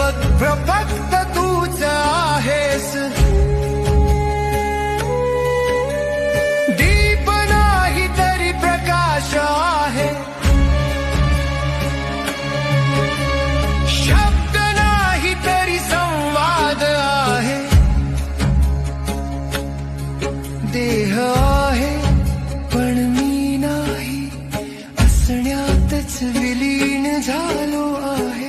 सर्वत्र फक्त तूच आहेस, दीप नाही तरी प्रकाश आहे, शब्द नाही तरी संवाद आहे, देह आहे पण मी नाही, असण्यातच विलीन झालो आहे.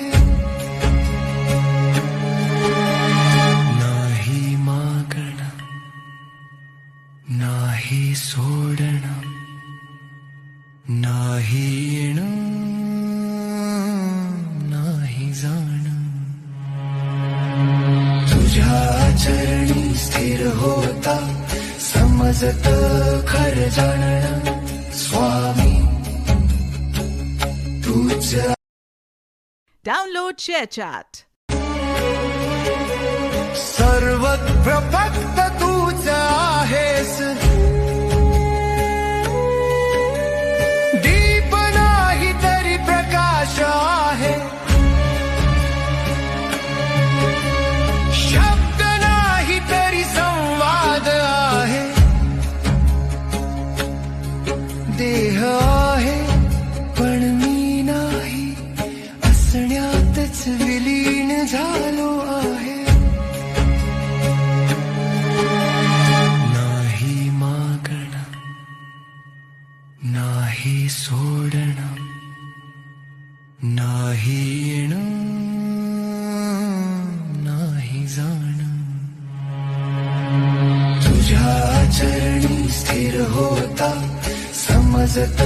नाही मागणं, नाही सोडणं, नाही येणं, नाही जाणं, तुझ्या चरणी स्थिर होता समजत खरं जाणणं. स्वामी तूच. Download ShareChat. सर्वत्र फक्त तूच आहेस, दीप नाही तरी प्रकाश आहे, शब्द नाही तरी संवाद आहे, देह आहे पण मी नाही, असण्यातच विलीन झालो आहे. नाही मागणं, नाही सोडणं, नाही येणं, नाही जाणं, तुझ्या चरणी स्थिर होता समजत